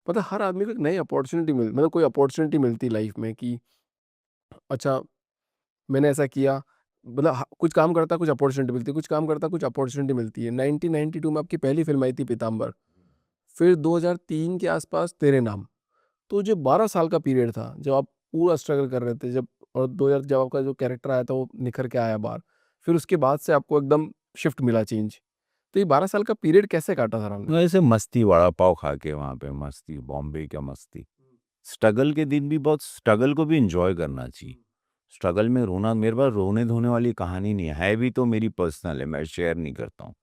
मतलब हर आदमी को एक नई अपॉर्चुनिटी मतलब कोई अपॉर्चुनिटी मिलती लाइफ में कि अच्छा मैंने ऐसा किया, मतलब कुछ काम करता कुछ अपॉर्चुनिटी मिलती है, कुछ काम करता कुछ अपॉर्चुनिटी मिलती है। 1992 में आपकी पहली फिल्म आई थी पीताम्बर, फिर 2003 के आसपास तेरे नाम। तो जो 12 साल का पीरियड था जब आप पूरा स्ट्रगल कर रहे थे, जब और 2000 जब आपका जो कैरेक्टर आया था वो निखर के आया बाहर, फिर उसके बाद से आपको एकदम शिफ्ट मिला, चेंज। तो ये 12 साल का पीरियड कैसे काटा सर आपने? वैसे मस्ती वड़ा पाव खा के वहाँ पे मस्ती, बॉम्बे क्या मस्ती। स्ट्रगल के दिन भी बहुत स्ट्रगल को भी एन्जॉय करना चाहिए। स्ट्रगल में रोना मेरे पास रोने-धोने वाली कहानी नहीं है भी तो मेरी पर्सनल है, मैं शेयर नहीं करता हूँ।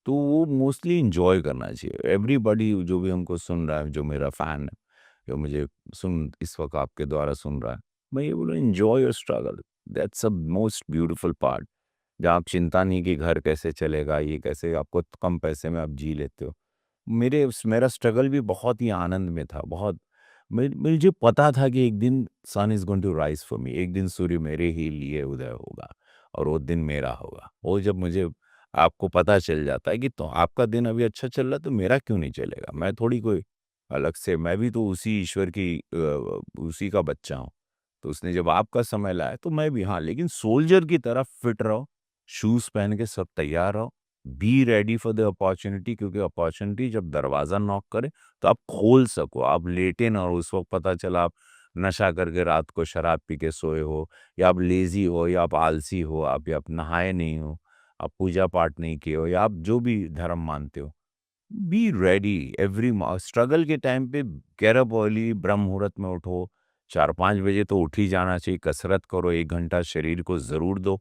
तो वो मोस्टली एन्जॉय करना चाहिए। एवरीबॉडी जो भी हमको सुन रहा है, जो मेरा फ़ैन है, जो मुझे इस वक़्त आपके द्वारा सुन रहा है, मैं ये बोलूँ enjoy your struggle, that's a most beautiful part. जहाँ आप चिंता नहीं कि घर कैसे चलेगा, ये कैसे आपको कम पैसे में आप जी लेते हो। मेरा स्ट्रगल भी बहुत ही आनंद में था, बहुत मुझे पता था कि एक दिन sun is going to rise for me, एक दिन सूर्य मेरे ही लिए उदय होगा और वो दिन मेरा होगा। वो जब मुझे आपको पता चल जाता है कि तो आपका दिन अभी अच्छा चल रहा है तो मेरा क्यों नहीं चलेगा? मैं थोड़ी कोई अलग से मैं भी तो उसी ईश्वर की उसी का बच्चा हूँ। तो उसने जब आपका समय लाया तो मैं भी हाँ, लेकिन सोल्जर की तरह फिट रहो, शूज़ पहन के सब तैयार रहो, be ready for the opportunity क्योंकि अपॉर्च्युनिटी जब दरवाज़ा नॉक करे तो आप खोल सको, आप लेटे ना और उस वक़्त पता चला आप नशा करके रात को शराब पी के सोए हो या आप लेज़ी हो या आप आलसी हो, आप या आप नहाए नहीं हो, आप पूजा-पाठ नहीं किए हो या आप जो भी धर्म मानते हो। बी रेडी एवरी स्ट्रगल के टाइम पे गेट अप अर्ली, ब्रह्म मुहूर्त में उठो, 4-5 बजे तो उठ ही जाना चाहिए, कसरत करो, 1 घंटा शरीर को ज़रूर दो,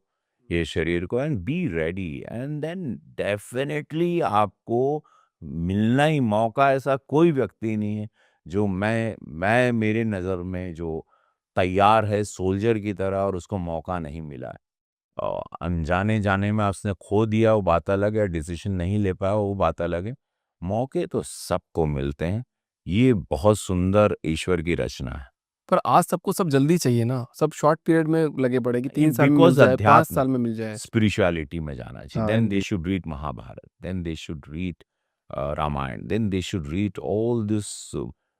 ये शरीर को and be ready and then definitely आपको मिलना ही मौका ऐसा कोई व्यक्ति नहीं है, जो मैं मेरे नज़र में जो तैयार है सोल्जर की तरह और उसको मौका नहीं मिला है। अनजाने-जाने में उसने खो दिया वो बात अलग है, डिसीज़न नहीं ले पाया वो बात अलग है। मौके तो सबको मिलते हैं। ये बहुत सुंदर ईश्वर की रचना है। पर आज सबको सब जल्दी चाहिए ना, सब शॉर्ट पीरियड में लगे पड़े कि ये 3 साल में मिल बिकॉज़ जाए, 5 अध्यात्म, साल में मिल जाए। स्पिरिचुअलिटी में जाना चाहिए। हाँ, then they should read Mahabharata, then they should read Ramayana, then they should read all this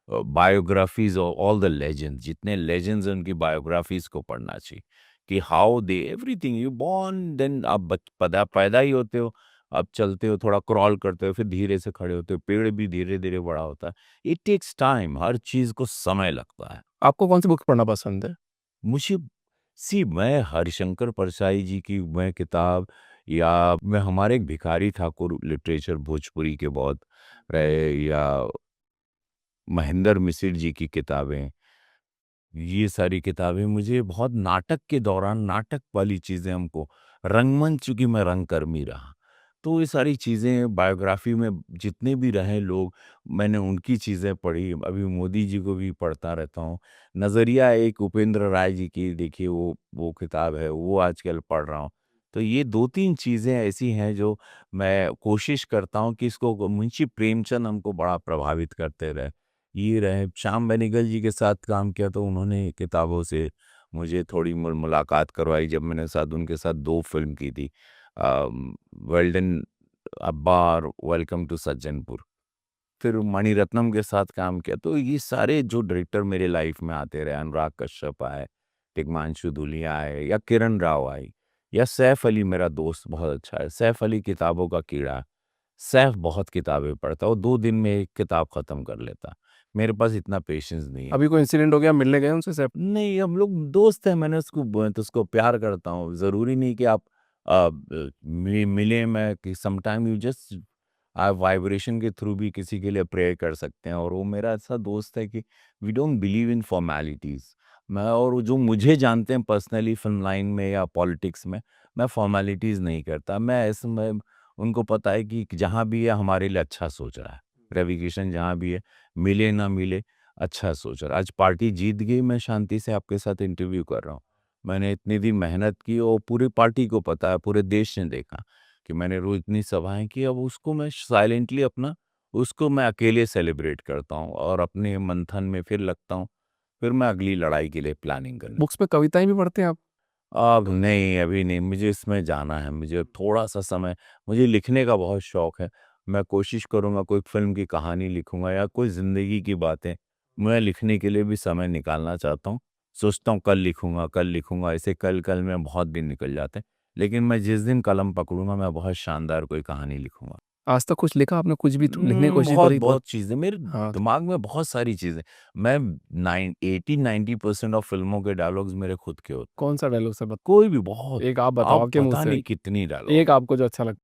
biographies all the legends जितने लेजेंड्स हैं उनकी बायोग्राफीज़ को पढ़ना चाहिए, कि how they everything you born then आप पैदा ही होते हो, आप चलते हो, थोड़ा क्रॉल करते हो, फिर धीरे से खड़े होते हो, पेड़ भी धीरे-धीरे बड़ा होता है। इट टेक्स टाइम, हर चीज़ को समय लगता है। आपको कौन सी बुक पढ़ना पसंद है? मुझे मैं हरिशंकर परसाई जी की मैं किताब या मैं हमारे एक भिखारी ठाकुर लिटरेचर भोजपुरी के बहुत रहे या महेंद्र मिसिर जी की किताबें, ये सारी किताबें मुझे बहुत नाटक के दौरान नाटक वाली चीज़ें हमको रंगमंच चूँकि मैं रंगकर्मी रहा, तो ये सारी चीज़ें बायोग्राफ़ी में जितने भी रहे लोग, मैंने उनकी चीज़ें पढ़ी। अभी मोदी जी को भी पढ़ता रहता हूँ। नज़रिया एक उपेंद्र राय जी की देखिए वो किताब है, वो आजकल पढ़ रहा हूँ। तो ये 2-3 चीज़ें ऐसी हैं जो मैं कोशिश करता हूँ कि इसको मुंशी प्रेमचंद हमको बड़ा प्रभावित करते रहे। ये रहे श्याम बेनेगल जी के साथ काम किया तो उन्होंने किताबों से मुझे थोड़ी मुलाकात करवाई जब मैंने साथ उनके साथ 2 फ़िल्म की थी। वेल्डन अब्बा और वेलकम टू सज्जनपुर। फिर मणिरत्नम के साथ काम किया, तो ये सारे जो डायरेक्टर मेरे लाइफ़ में आते रहे, अनुराग कश्यप आए, तिग्मांशु धूलिया आए या किरण राव आई या सैफ अली मेरा दोस्त बहुत अच्छा है, सैफ अली किताबों का कीड़ा है। सैफ बहुत किताबें पढ़ता है, वो 2 दिन में 1 किताब ख़त्म कर लेता। मेरे पास इतना पेशेंस नहीं है। अभी कोई इंसिडेंट हो गया, मिलने गए उनसे सब? नहीं, हम लोग दोस्त हैं, मैंने उसको प्यार करता हूँ। ज़रूरी नहीं कि आप मिले मैं कि समटाइम यू जस्ट आप वाइब्रेशन के थ्रू भी किसी के लिए प्रेयर कर सकते हैं और वो मेरा ऐसा दोस्त है कि we don't believe in formalities. मैं और जो मुझे जानते हैं पर्सनली फ़िल्म लाइन में या पॉलिटिक्स में, मैं फॉर्मेलिटीज़ नहीं करता। मैं ऐसे में उनको पता है कि जहाँ भी है हमारे लिए अच्छा सोच रहा है। रवि किशन जहाँ भी है, मिले ना मिले अच्छा सोचा। आज पार्टी जीत गई, मैं शांति से आपके साथ इंटरव्यू कर रहा हूँ। मैंने इतनी दिन मेहनत की और पूरी पार्टी को पता है, पूरे देश ने देखा कि मैंने रोज़ इतनी सभाएँ की, अब उसको मैं साइलेंटली अपना उसको मैं अकेले सेलिब्रेट करता हूँ और अपने मंथन में फिर लगता हूँ, फिर मैं अगली लड़ाई के लिए प्लानिंग करने बुक्स में कविताएँ भी पढ़ते हैं आप? अब नहीं, अभी नहीं, मुझे इसमें जाना है, मुझे थोड़ा-सा समय मुझे लिखने का बहुत शौक है। मैं कोशिश करूँगा कोई फ़िल्म की कहानी लिखूँगा या कोई ज़िंदगी की बातें, मैं लिखने के लिए भी समय निकालना चाहता हूँ। सोचता हूँ कल लिखूँगा, ऐसे कल-कल में बहुत दिन निकल जाते हैं। लेकिन मैं जिस दिन कलम पकड़ूँगा, मैं बहुत शानदार कोई कहानी लिखूँगा। आज तक कुछ लिखा आपने, कुछ भी लिखने की कोशिश करी बहुत? बहुत चीज़ें मेरे हाँ, दिमाग में बहुत सारी चीज़ें। मैं 80-90% ऑफ फ़िल्मों के डायलॉग्स मेरे खुद के होते हैं। कौन-सा डायलॉग सर कोई भी बहुत, एक आप बताओ आप आपके मुँह पता से, नहीं कितनी डायलॉग एक आपको जो अच्छा लगता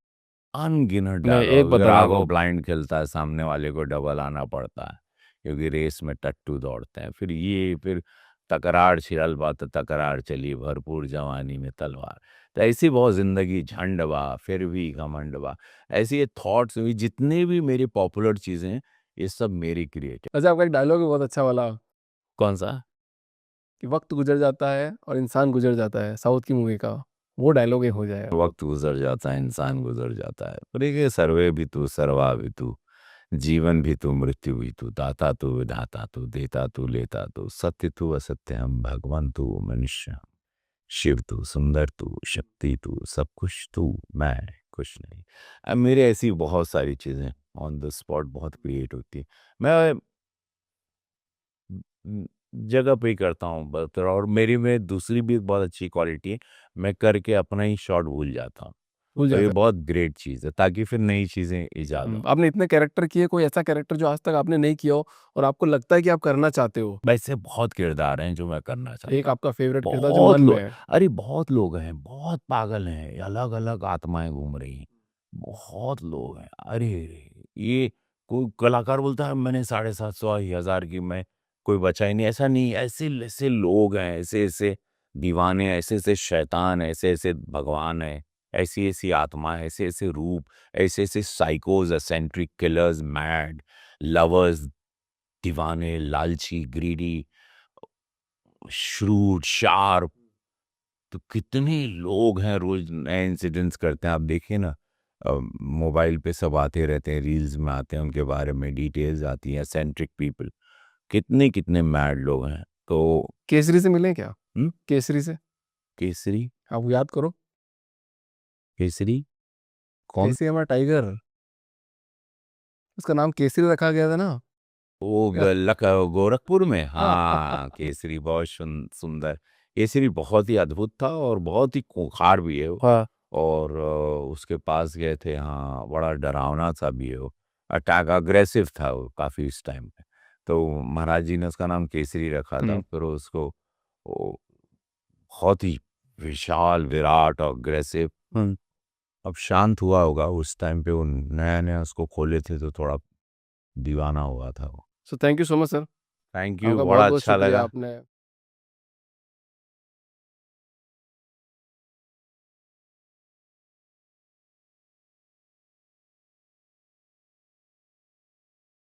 अनगिनत नहीं, एक डायलॉग। बताओ राघव आप। ब्लाइंड खेलता है, सामने वाले को डबल आना पड़ता है, क्योंकि रेस में टट्टू दौड़ते हैं। फिर तकरार छिड़ल बा त तकरार चली, भरपूर जवानी में तलवार। तो ऐसी बहुत ज़िंदगी झंड बा, फिर भी घमंड बा। ऐसी ये थॉट्स हुई, जितने भी मेरी पॉपुलर चीज़ें हैं, ये सब मेरी क्रिएटिव। अच्छा, आपका एक डायलॉग है बहुत अच्छा वाला कौन-सा? कि वक़्त गुज़र जाता है और इंसान गुज़र जाता है, साउथ की मूवी का, वो डायलॉग एक हो जाएगा। वक़्त गुज़र जाता है, इंसान गुज़र जाता है। पर ये सर्वे भी तू, सर्वा भी तू, जीवन भी तू, मृत्यु भी तू, दाता तू, विधाता तू, देता तू, लेता तू, सत्य तू, असत्य हम, भगवान तू, मनुष्य हम, शिव तू, सुंदर तू, शक्ति तू, सब कुछ तू, मैं कुछ नहीं। अब मेरे ऐसी बहुत सारी चीज़ें ऑन द स्पॉट बहुत क्रिएट होती हैं। मैं उम, जगह पे ही करता हूँ बस। और मेरी में दूसरी भी एक बहुत अच्छी क्वालिटी है, मैं करके अपना ही शॉट भूल जाता हूँ। भूल और ये जाता बहुत ग्रेट चीज़ है, ताकि फिर नई चीज़ें है। ईज़ाद हों। आपने इतने कैरेक्टर किए, कोई ऐसा कैरेक्टर जो आज तक आपने नहीं किया हो और आपको लगता है कि आप करना चाहते हो? वैसे बहुत किरदार हैं जो मैं करना एक चाहता हूँ। आपका फ़ेवरेट किरदार जो बहुत मन में लोग, है? अरे बहुत लोग हैं, बहुत पागल हैं, अलग-अलग आत्माएँ घूम रही हैं। बहुत लोग हैं, अरे रे! ये कोई कलाकार बोलता है मैंने 750 1000 की, मैं कोई बचा ही नहीं, ऐसा नहीं। ऐसे-ऐसे लोग हैं, ऐसे-ऐसे दीवाने, ऐसे-ऐसे शैतान, ऐसे-ऐसे भगवान हैं, ऐसी-ऐसी आत्माएँ, ऐसे-ऐसे रूप, ऐसे-ऐसे साइकोज़, एसेंट्रिक, किलर्स, मैड, लवर्स, दीवाने, लालची, ग्रीडी, श्रूड, शार्प। तो कितने लोग हैं, रोज नए इंसिडेंट्स करते हैं। आप देखिए ना, मोबाइल पे सब आते रहते हैं, रील्स में आते हैं, उनके बारे में डिटेल्स आती हैं, एसेंट्रिक पीपल, कितने कितने मैड लोग हैं। तो केसरी से मिले हैं क्या? हम्म, केसरी से? केसरी, आप याद करो, केसरी कौन? केसरी हमारा टाइगर, उसका नाम केसरी रखा गया था ना? वो गोरखपुर में, हाँ, केसरी बहुत सुंदर। केसरी बहुत ही अद्भुत था और बहुत ही खूंखार भी है वो। हाँ। और उसके पास गए थे, हाँ, बड़ा डरावना सा भी है वो। अटैक अग्रेसिव था वो काफ़ी उस टाइम पे। तो महाराज जी ने उसका नाम केसरी रखा था। हुँ। फिर उसको वो बहुत ही विशाल, विराट और अग्रेसिव। हुँ। अब शांत हुआ होगा, उस टाइम पे वो नया-नया उसको खोले थे तो थोड़ा दीवाना हुआ था वो। So thank you so much sir. Thank you, आपका बड़ा बहुत-बहुत अच्छा शुक्रिया लगा। आपने